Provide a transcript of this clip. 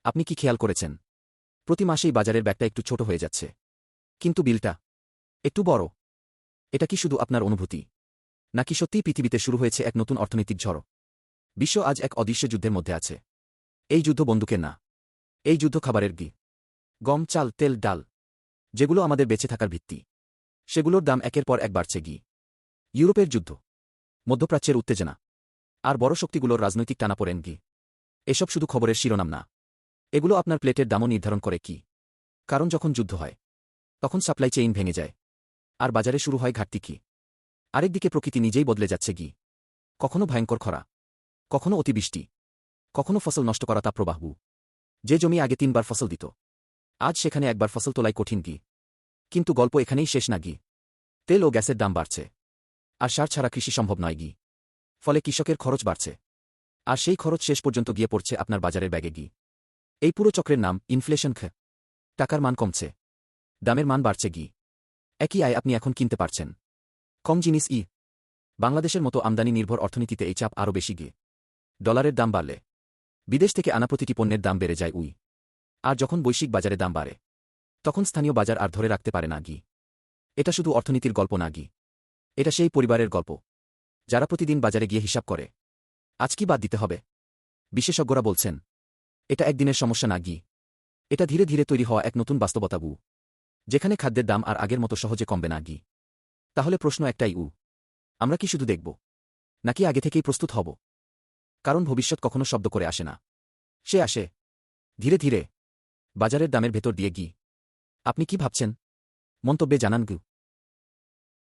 আপনি কি খেয়াল করেছেন প্রতি মাসেই বাজারের ব্যাগটা একটু ছোট হয়ে যাচ্ছে, কিন্তু বিলটা একটু বড়? এটা কি শুধু আপনার অনুভূতি, নাকি সত্যিই পৃথিবীতে শুরু হয়েছে এক নতুন অর্থনৈতিক ঝড়? বিশ্ব আজ এক অদৃশ্য যুদ্ধের মধ্যে আছে। এই যুদ্ধ বন্দুকের না, এই যুদ্ধ খাবারের গম, চাল, তেল, ডাল, যেগুলো আমাদের বেঁচে থাকার ভিত্তি, সেগুলোর দাম একের পর এক বাড়ছে। ইউরোপের যুদ্ধ, মধ্যপ্রাচ্যের উত্তেজনা, আর বড় শক্তিগুলোর রাজনৈতিক টানাপোড়েন। এসব শুধু খবরের শিরোনাম না, এগুলো আপনার প্লেটের দামও নির্ধারণ করে। কারণ যখন যুদ্ধ হয় তখন সাপ্লাই চেইন ভেঙে যায়, আর বাজারে শুরু হয় ঘাটতি। আরেকদিকে প্রকৃতি নিজেই বদলে যাচ্ছে। কখনো ভয়ঙ্কর খরা, কখনো অতিবৃষ্টি, কখনো ফসল নষ্ট করা তাপপ্রবাহ। যে জমি আগে 3 বার ফসল দিত, আজ সেখানে একবার ফসল তোলাই কঠিন। কিন্তু গল্প এখানেই শেষ না। তেল ও গ্যাসের দাম বাড়ছে, আর সার ছাড়া কৃষি সম্ভব নয়। ফলে কৃষকের খরচ বাড়ছে, আর সেই খরচ শেষ পর্যন্ত গিয়ে পড়ছে আপনার বাজারের ব্যাগে। এই পুরো চক্রের নাম ইনফ্লেশন। টাকার মান কমছে, দামের মান বাড়ছে। একই আয় আপনি এখন কিনতে পারছেন কম জিনিস। বাংলাদেশের মতো আমদানি নির্ভর অর্থনীতিতে এই চাপ আরও বেশি। ডলারের দাম বাড়লে বিদেশ থেকে আনা প্রতিটি পণ্যের দাম বেড়ে যায়। আর যখন বৈশ্বিক বাজারে দাম বাড়ে, তখন স্থানীয় বাজার আর ধরে রাখতে পারে না। এটা শুধু অর্থনীতির গল্প না, এটা সেই পরিবারের গল্প যারা প্রতিদিন বাজারে গিয়ে হিসাব করে আজ কি বাদ দিতে হবে। বিশেষজ্ঞরা বলছেন এটা একদিনের সমস্যা না। এটা ধীরে ধীরে তৈরি হওয়া এক নতুন বাস্তবতা, যেখানে খাদ্যের দাম আর আগের মতো সহজে কমবে না। তাহলে প্রশ্ন একটাই, আমরা কি শুধু দেখব, নাকি আগে থেকেই প্রস্তুত হব? কারণ ভবিষ্যৎ কখনো শব্দ করে আসে না, সে আসে ধীরে ধীরে বাজারের দামের ভেতর দিয়ে। আপনি কি ভাবছেন? মন্তব্যে জানান।